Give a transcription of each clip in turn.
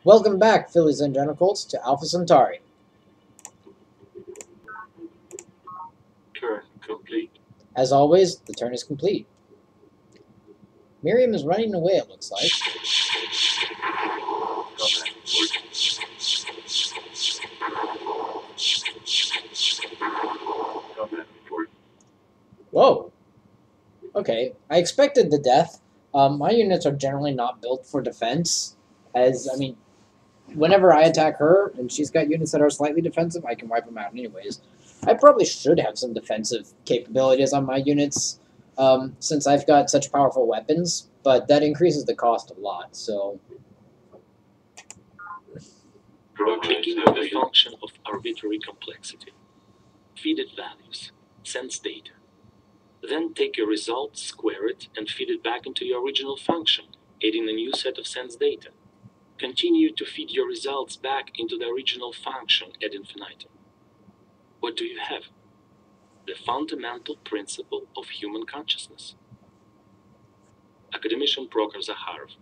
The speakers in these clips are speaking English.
Welcome back, Phillies and Genitals, to Alpha Centauri. Turn complete. As always, the turn is complete. Miriam is running away, it looks like. Combat report. Whoa. Okay, I expected the death. My units are generally not built for defense, whenever I attack her, and she's got units that are slightly defensive, I can wipe them out anyways. I probably should have some defensive capabilities on my units, since I've got such powerful weapons, but that increases the cost a lot, so... Taking the function of arbitrary complexity. Feed it values. Sense data. Then take your result, square it, and feed it back into your original function, adding a new set of sense data. Continue to feed your results back into the original function ad infinitum. What do you have? The fundamental principle of human consciousness. Academician Prokhor Zakharov.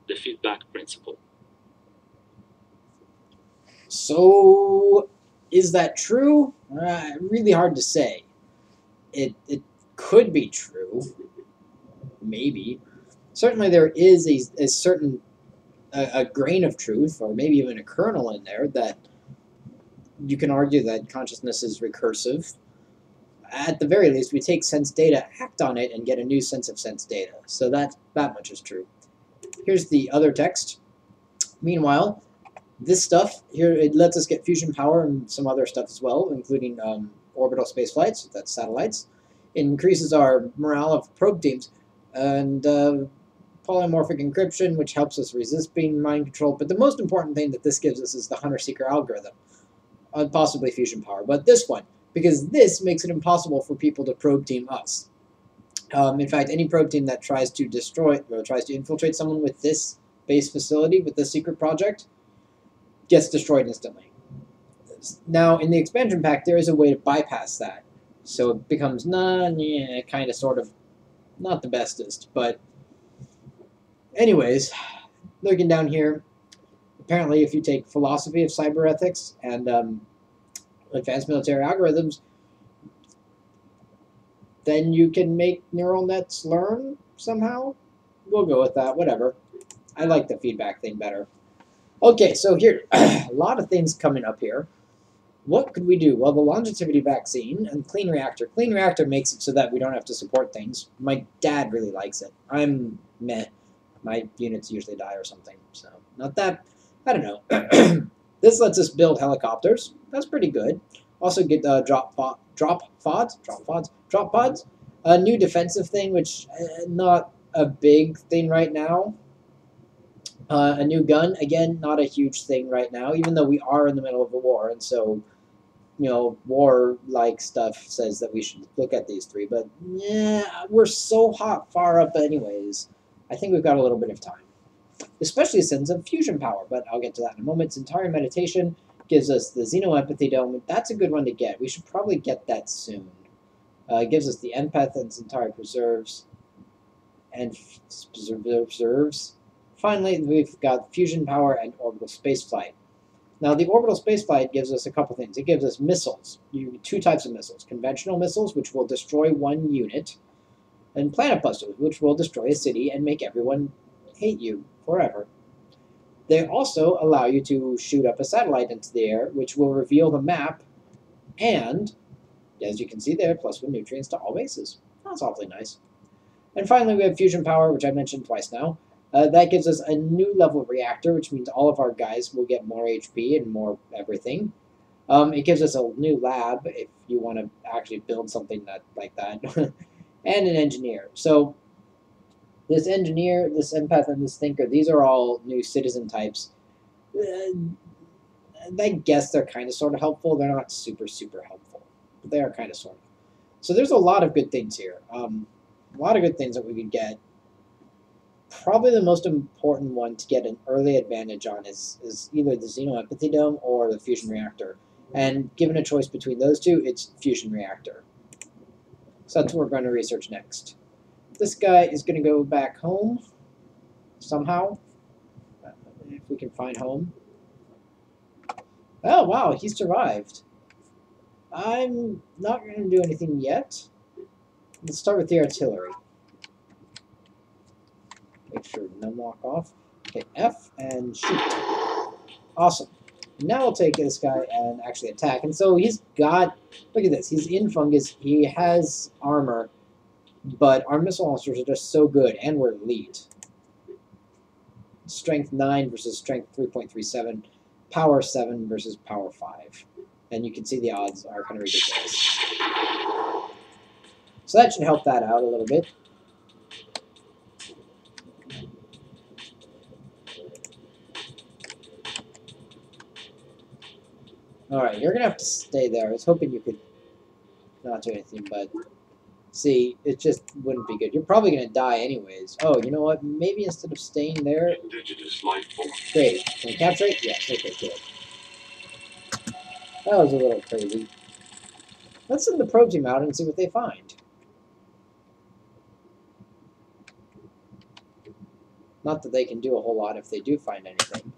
The feedback principle. So, is that true? Really hard to say. It could be true. Maybe. Certainly there is a certain a grain of truth, or maybe even a kernel in there, that you can argue that consciousness is recursive. At the very least, we take sense data, act on it, and get a new sense of sense data. So that much is true. Here's the other text. Meanwhile, this stuff here, it lets us get fusion power and some other stuff as well, including orbital space flights, that's satellites. It increases our morale of probe teams, and polymorphic encryption, which helps us resist being mind controlled. But the most important thing that this gives us is the hunter-seeker algorithm, possibly fusion power. But this one, because this makes it impossible for people to probe team us. In fact, any probe team that tries to destroy or tries to infiltrate someone with this base facility, with this secret project, gets destroyed instantly. Now, in the expansion pack, there is a way to bypass that. So it becomes, kind of, sort of, not the bestest. But anyways, looking down here, apparently if you take philosophy of cyber ethics and advanced military algorithms, then you can make neural nets learn somehow. We'll go with that, whatever. I like the feedback thing better. Okay, so here, a lot of things coming up here. What could we do? Well, the longevity vaccine and clean reactor. Clean reactor makes it so that we don't have to support things. My dad really likes it. I'm meh. My units usually die or something, so not that. I don't know. This lets us build helicopters. That's pretty good. Also get drop pods. A new defensive thing, which not a big thing right now. A new gun, again, not a huge thing right now, even though we are in the middle of a war, and so, war-like stuff says that we should look at these three, but yeah, we're so far up anyways. I think we've got a little bit of time. Especially since of fusion power, but I'll get to that in a moment. Centauri meditation gives us the Xenoempathy Dome. That's a good one to get. We should probably get that soon. It gives us the Empath and Centauri Preserves. And Preserves. Finally, we've got fusion power and orbital spaceflight. Now, the orbital spaceflight gives us a couple things. It gives us missiles. Two types of missiles. Conventional missiles, which will destroy one unit, and planet busters, which will destroy a city and make everyone hate you forever. They also allow you to shoot up a satellite into the air, which will reveal the map, and, as you can see there, +1 nutrients to all bases. That's awfully nice. And finally, we have fusion power, which I mentioned twice now. That gives us a new level of reactor, which means all of our guys will get more HP and more everything. It gives us a new lab, if you want to actually build something like that, and an engineer. So this engineer, this empath, and this thinker, these are all new citizen types. I guess they're kind of sort of helpful. They're not super, super helpful, but they are kind of sort of. So there's a lot of good things here. A lot of good things that we could get. Probably the most important one to get an early advantage on is either the Xenoempathy Dome or the fusion reactor. And given a choice between those two, it's fusion reactor. So that's what we're going to research next. This guy is going to go back home somehow. If we can find fine home. Oh, wow, he survived. I'm not going to do anything yet. Let's start with the artillery. Make sure none lock off. Okay, F and shoot. Awesome. Now we'll take this guy and actually attack. And so he's got, look at this, he's in fungus, he has armor, but our missile launchers are just so good, and we're elite. Strength 9 versus strength 3.37, power 7 versus power 5. And you can see the odds are kind of ridiculous. So that should help that out a little bit. Alright, you're going to have to stay there. I was hoping you could not do anything, but see, it just wouldn't be good. You're probably going to die anyways. Oh, you know what? Maybe instead of staying there... Indigenous life form. Great. Can we capture it? Yes, okay, good. That was a little crazy. Let's send the probe team out and see what they find. Not that they can do a whole lot if they do find anything.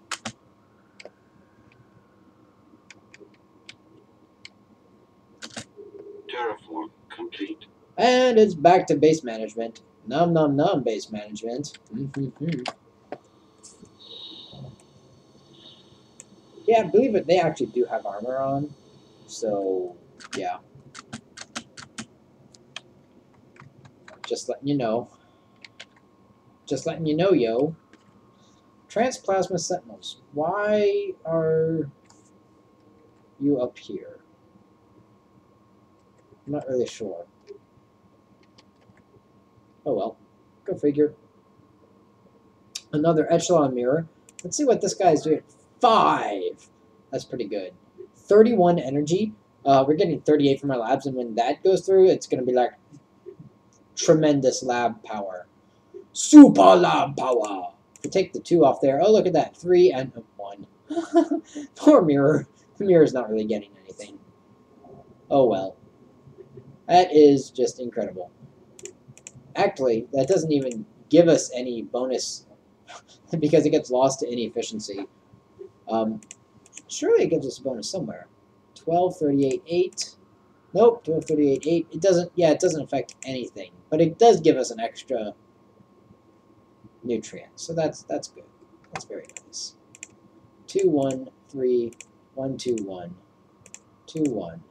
Terraform complete. And it's back to base management. Nom nom nom base management. Yeah, believe it, they actually do have armor on. So, yeah. Just letting you know. Just letting you know, yo. Transplasma Sentinels. Why are you up here? I'm not really sure. Oh well. Go figure. Another echelon mirror. Let's see what this guy's doing. 5! That's pretty good. 31 energy. We're getting 38 from our labs, and when that goes through, it's going to be like tremendous lab power. Super lab power! If we take the 2 off there, oh look at that. 3 and 1. Poor mirror. The mirror's not really getting anything. Oh well. That is just incredible. Actually, that doesn't even give us any bonus because it gets lost to inefficiency. Surely it gives us a bonus somewhere. 12, 38, 8. Nope, 12, 38, 8. It doesn't, yeah, it doesn't affect anything. But it does give us an extra nutrient. So that's good. That's very nice. 2, 1, 3, 1, 2, 1. 2, 1.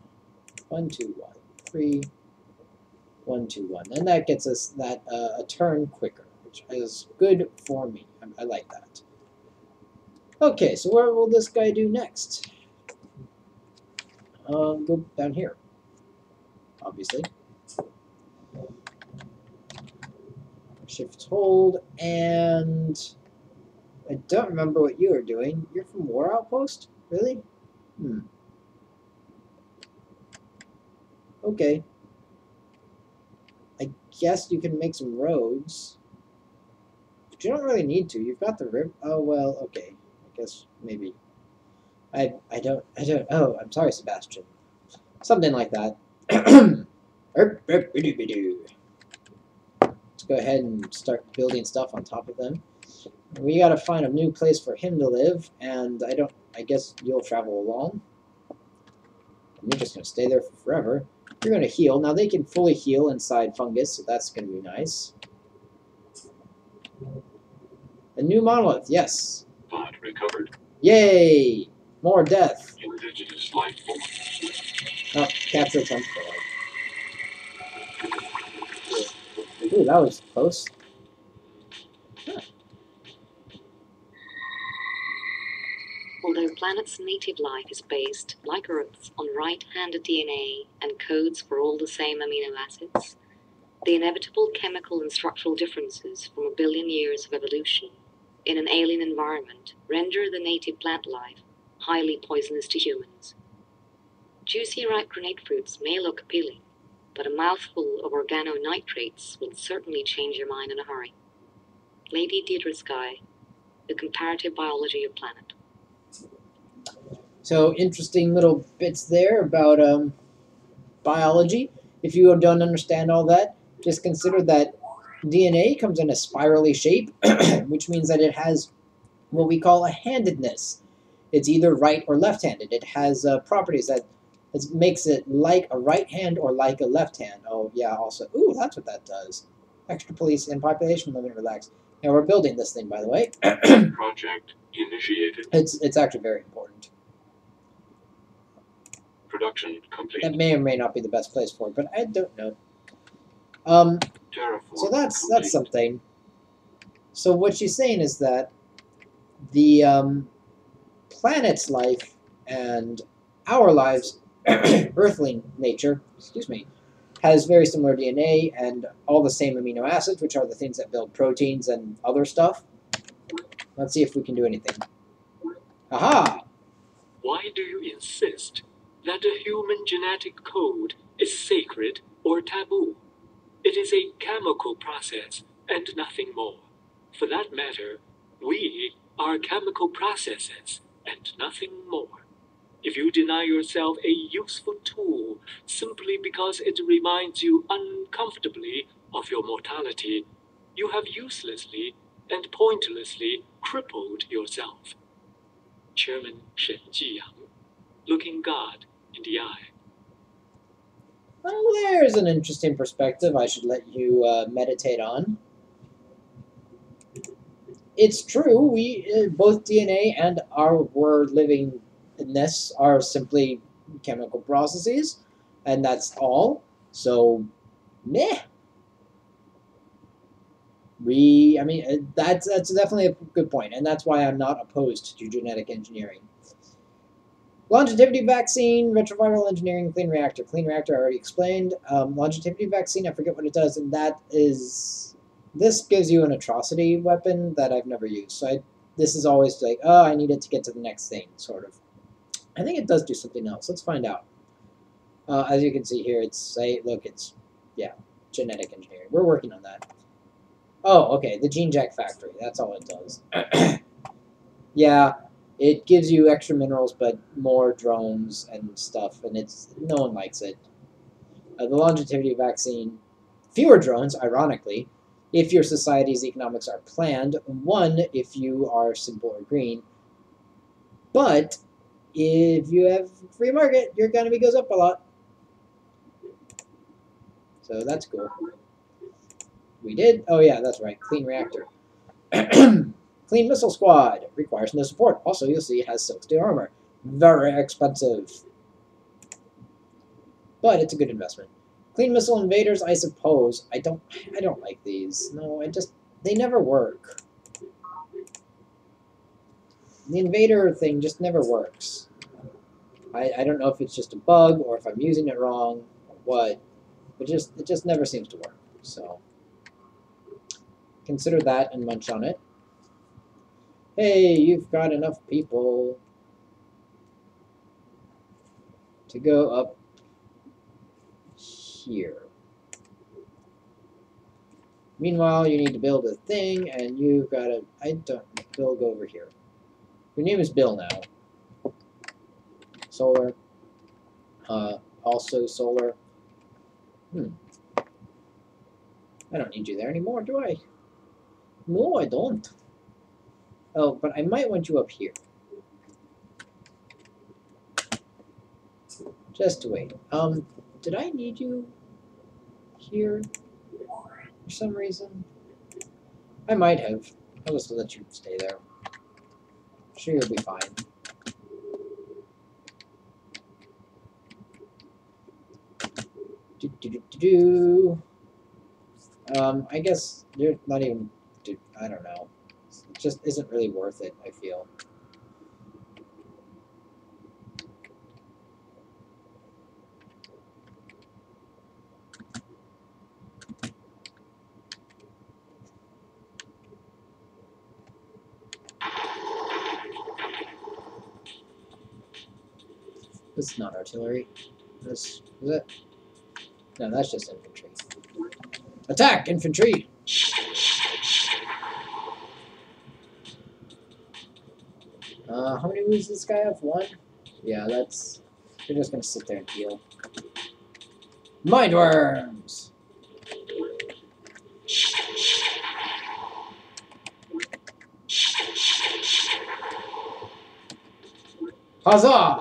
1, 2, 1. 3, 1, 2, 1. And that gets us that a turn quicker, which is good for me. I like that. Okay, so where will this guy do next? Go down here, obviously. Shift hold, and I don't remember what you are doing. You're from War Outpost? Really? Okay. I guess you can make some roads. But you don't really need to. You've got the river. Oh, well, okay. I guess maybe. I don't. Oh, I'm sorry, Sebastian. Something like that. Let's go ahead and start building stuff on top of them. We gotta find a new place for him to live, and I guess you'll travel along. And you're just gonna stay there for forever. You're gonna heal. Now they can fully heal inside fungus, so that's gonna be nice. A new monolith, yes. Pod recovered. Yay! More death. Indigenous life form. Oh, capture a jump for life. Ooh, that was close. Huh. Although planet's native life is based, like Earth's, on right-handed DNA and codes for all the same amino acids, the inevitable chemical and structural differences from a billion years of evolution in an alien environment render the native plant life highly poisonous to humans. Juicy ripe grenade fruits may look appealing, but a mouthful of organonitrates will certainly change your mind in a hurry. Lady Deirdre Sky, The Comparative Biology of Planet. So interesting little bits there about biology. If you don't understand all that, just consider that DNA comes in a spirally shape, which means that it has what we call a handedness. It's either right or left-handed. It has properties that makes it like a right hand or like a left hand. Oh yeah, also, ooh, that's what that does. Extra police and population limit relaxed. Now we're building this thing, by the way. Project initiated. It's actually very important. Production complete. That may or may not be the best place for it, but I don't know. Terraform So that's complete. something. So what she's saying is that the planet's life and our lives, earthling nature, excuse me, has very similar DNA and all the same amino acids, which are the things that build proteins and other stuff. Let's see if we can do anything. Aha! Why do you insist that the human genetic code is sacred or taboo? It is a chemical process and nothing more. For that matter, we are chemical processes and nothing more. If you deny yourself a useful tool simply because it reminds you uncomfortably of your mortality, you have uselessly and pointlessly crippled yourself. Chairman Shen Jiyang, looking God in the eye. Well, there's an interesting perspective I should let you meditate on. It's true, we both DNA and our livingness are simply chemical processes, and that's all. So, meh. I mean, that's definitely a good point, and that's why I'm not opposed to genetic engineering. Longevity vaccine, retroviral engineering, clean reactor. Clean reactor I already explained. Longevity vaccine, I forget what it does, and this gives you an atrocity weapon that I've never used. So this is always like, oh, I need it to get to the next thing, sort of. I think it does do something else. Let's find out. As you can see here, it's genetic engineering. We're working on that. Oh, okay, the Gene Jack Factory. That's all it does. Yeah, it gives you extra minerals, but more drones and stuff, and no one likes it. The longevity vaccine, fewer drones, ironically, if your society's economics are planned. One, if you are simple or green. But if you have free market, your economy goes up a lot. So that's cool. We did? Oh yeah, that's right. Clean reactor. Clean missile squad. Requires no support. Also, you'll see it has silk steel armor. Very expensive. But it's a good investment. Clean missile invaders, I suppose. I don't like these. No, they never work. The invader thing just never works. I don't know if it's just a bug or if I'm using it wrong or what. But it just never seems to work. So consider that and munch on it. Hey, you've got enough people to go up here. Meanwhile, you need to build a thing, and you've got to... Bill, go over here. Your name is Bill now. Solar. Also solar. I don't need you there anymore, do I? No, I don't. Oh, but I might want you up here. Just to wait. Did I need you here for some reason? I might have. I'll just let you stay there. I'm sure you'll be fine. I guess you're not even... I don't know. It just isn't really worth it, I feel. This is not artillery. This is it? No, that's just infantry. Attack, infantry! How many moves does this guy have? One? Yeah, that's... You're just gonna sit there and heal. Mind worms! Huzzah!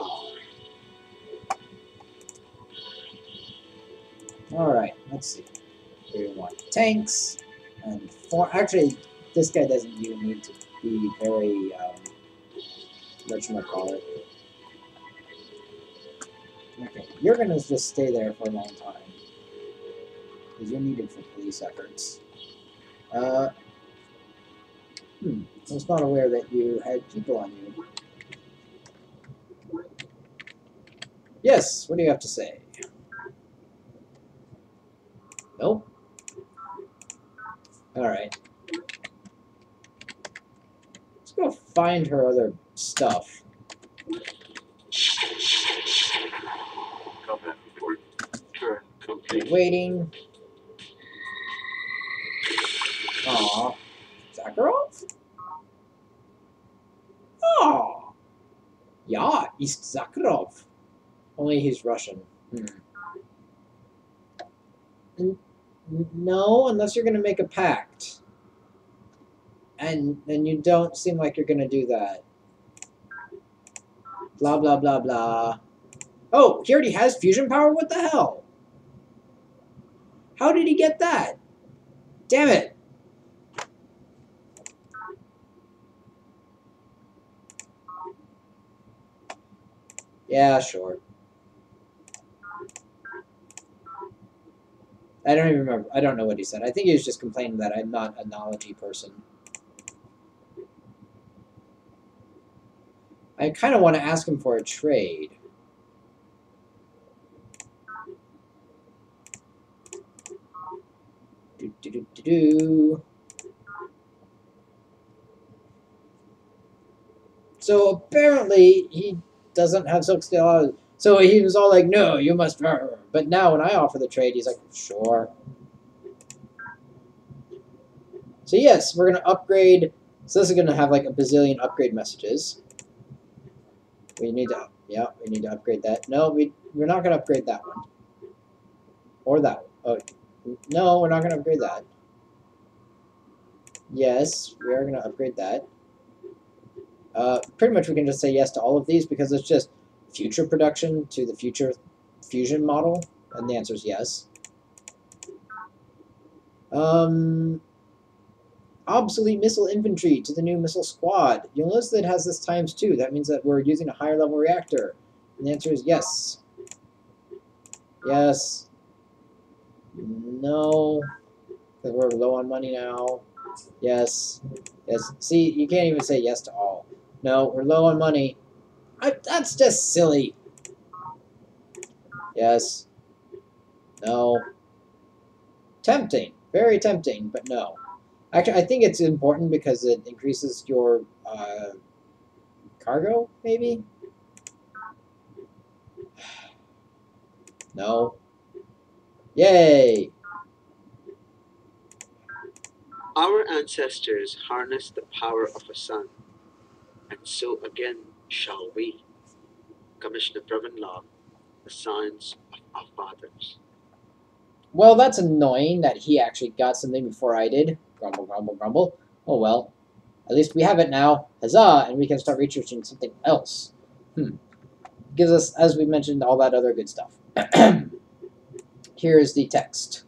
Alright, let's see. We want tanks, and actually, this guy doesn't even need to be very, whatchamacallit. Okay, you're gonna just stay there for a long time. Because you're needed for police efforts. I was not aware that you had people on you. Yes, what do you have to say? Nope. Alright. Let's go find her other stuff. Combat report. Turn complete. Waiting. Aw. Zakharov? Oh. Yeah, ist Zakharov. Only he's Russian. No, unless you're going to make a pact. And you don't seem like you're going to do that. Blah, blah, blah, blah. Oh, he already has fusion power? What the hell? How did he get that? Damn it. Yeah, sure. I don't even remember. I don't know what he said. I think he was just complaining that I'm not a knowledge person. I kind of want to ask him for a trade. Do. So apparently he doesn't have silk steel. So he was all like, "No, you must." But now when I offer the trade, he's like, "Sure." So yes, we're gonna upgrade. So this is gonna have like a bazillion upgrade messages. We need to, yeah, we need to upgrade that. No, we're not gonna upgrade that one. Or that one. Oh, no, we're not gonna upgrade that. Yes, we are gonna upgrade that. Pretty much we can just say yes to all of these because it's just future production to the future fusion model, and the answer is yes. Obsolete missile infantry to the new missile squad. You'll notice that it has this times 2. That means that we're using a higher level reactor. And the answer is yes. Yes. No. Because we're low on money now. Yes. Yes. See, you can't even say yes to all. No, we're low on money. That's just silly. Yes. No. Tempting. Very tempting, but no. Actually, I think it's important because it increases your cargo, maybe? No. Yay! Our ancestors harnessed the power of a sun, and so again shall we. Commissioner Pravanlal, the science of our fathers. Well, that's annoying that he actually got something before I did. Grumble, grumble, grumble. Oh well. At least we have it now. Huzzah! And we can start researching something else. Gives us, as we mentioned, all that other good stuff. Here is the text.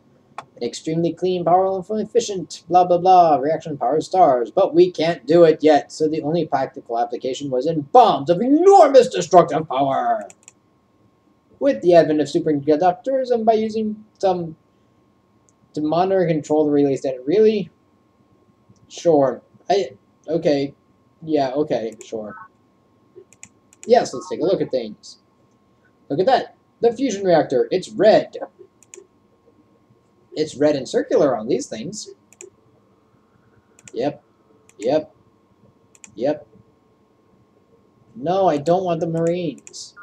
An extremely clean, powerful, and efficient, blah, blah, blah, reaction power stars. But we can't do it yet, so the only practical application was in bombs of enormous destructive power. With the advent of superconductors and by using some to monitor and control the relay standard. Really? Sure. Okay. Yeah, okay, sure. Yes, let's take a look at things. Look at that. The fusion reactor. It's red. It's red and circular on these things. Yep. Yep. Yep. No, I don't want the Marines.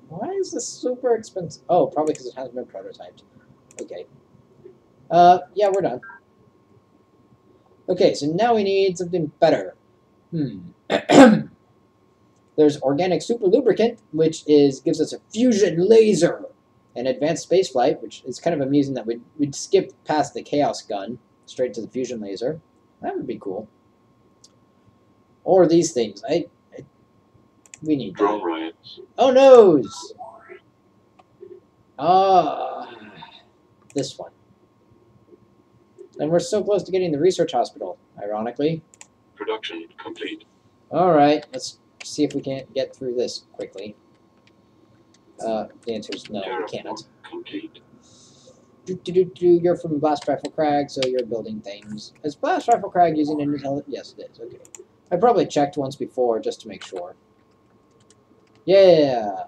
Why is this super expensive? Oh, probably because it hasn't been prototyped. Okay. Yeah, we're done. Okay, so now we need something better. There's organic super lubricant, which gives us a fusion laser. And advanced spaceflight, which is kind of amusing that we'd skip past the chaos gun straight to the fusion laser. That would be cool. Or these things. We need Drone that. riots. Oh noes! This one. And we're so close to getting the research hospital, ironically. Production complete. Alright, let's see if we can't get through this quickly. The answer is no, we cannot. Complete. You're from Blast Rifle Crag, so you're building things. Is Blast Rifle Crag using an intelligence? Yes, it is. Okay. I probably checked once before just to make sure. Yeah!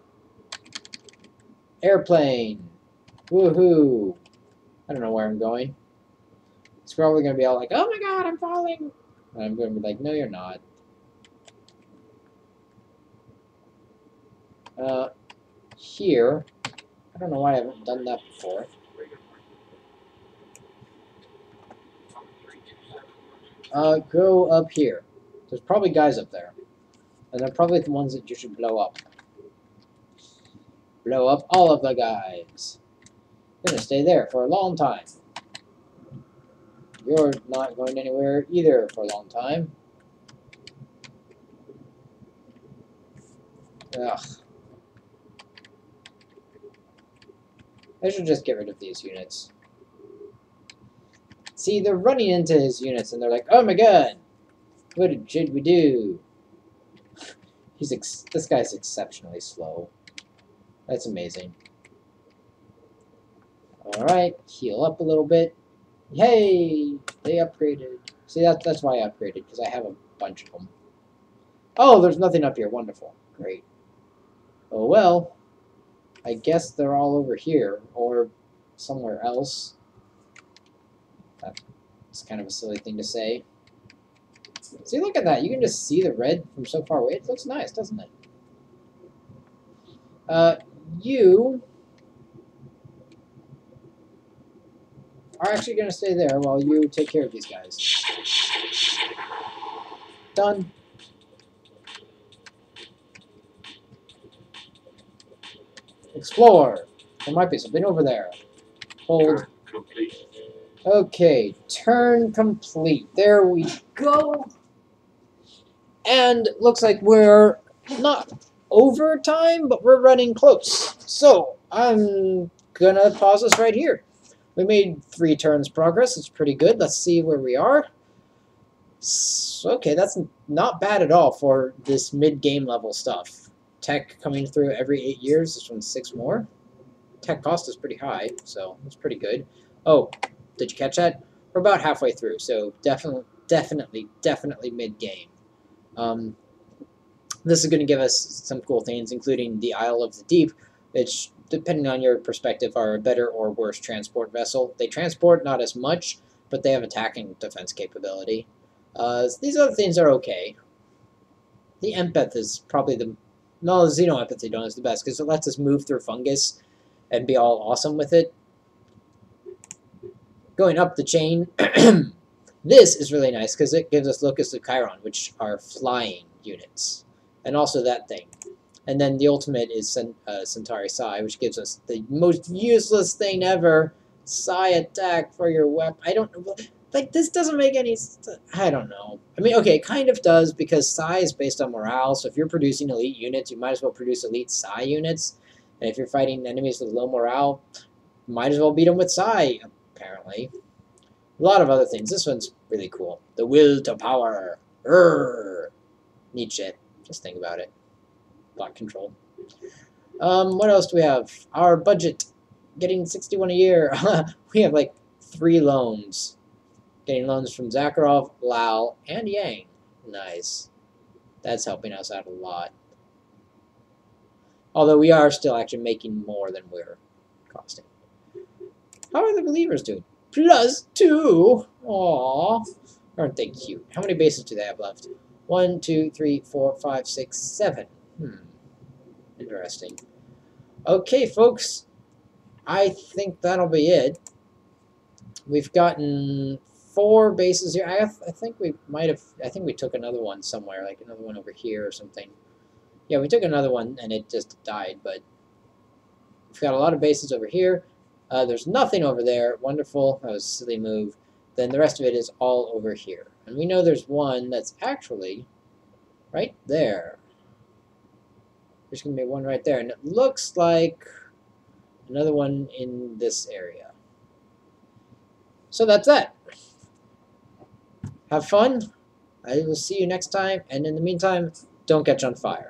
Airplane! Woohoo! I don't know where I'm going. It's probably going to be all like, oh my god, I'm falling! And I'm going to be like, no, you're not. Here. I don't know why I haven't done that before. Go up here. There's probably guys up there. And they're probably the ones that you should blow up. Blow up all of the guys. You're gonna stay there for a long time. You're not going anywhere either for a long time. Ugh. I should just get rid of these units. See, they're running into his units and they're like, oh my god! What should we do? This guy's exceptionally slow. That's amazing. Alright, heal up a little bit. Hey! They upgraded. See, that's why I upgraded, because I have a bunch of them. Oh, there's nothing up here. Wonderful. Great. Oh well. I guess they're all over here, or somewhere else. That's kind of a silly thing to say. See, look at that. You can just see the red from so far away. It looks nice, doesn't it? You are actually going to stay there while you take care of these guys. Done. Explore. There might be something over there. Hold. Complete. Okay, turn complete. There we go. And looks like we're not over time, but we're running close. So I'm gonna pause this right here. We made 3 turns progress. It's pretty good. Let's see where we are. Okay, that's not bad at all for this mid-game level stuff. Tech coming through every 8 years. This one's 6 more. Tech cost is pretty high, so that's pretty good. Oh, did you catch that? We're about halfway through, so definitely mid-game. This is going to give us some cool things, including the Isle of the Deep, which, depending on your perspective, are a better or worse transport vessel. They transport not as much, but they have attack and defense capability. These other things are okay. The Empath is probably the... No, the Xeno Empathy Dome is the best, because it lets us move through fungus and be all awesome with it. Going up the chain, this is really nice, because it gives us Locust of Chiron, which are flying units. And also that thing. And then the ultimate is Centauri Psi, which gives us the most useless thing ever. Psi attack for your weapon. I don't know. Like, this doesn't make any... I don't know. I mean, okay, it kind of does, because Psi is based on morale. So if you're producing elite units, you might as well produce elite Psi units. And if you're fighting enemies with low morale, you might as well beat them with Psi, apparently. A lot of other things. This one's really cool. The will to power. Neat shit. Just think about it. Block control. What else do we have? Our budget. Getting 61 a year. We have like 3 loans. Getting loans from Zakharov, Lau, and Yang. Nice. That's helping us out a lot. Although we are still actually making more than we're costing. How are the believers doing? +2. Aww. Aren't they cute? How many bases do they have left? 1, 2, 3, 4, 5, 6, 7. Interesting. Okay, folks. I think that'll be it. We've gotten 4 bases here. I think we might have... I think we took another one somewhere, like another one over here or something. Yeah, we took another one and it just died, but we've got a lot of bases over here. There's nothing over there. Wonderful. That was a silly move. Then the rest of it is all over here. And we know there's one that's actually right there. There's going to be one right there. And it looks like another one in this area. So that's that. Have fun. I will see you next time. And in the meantime, don't catch on fire.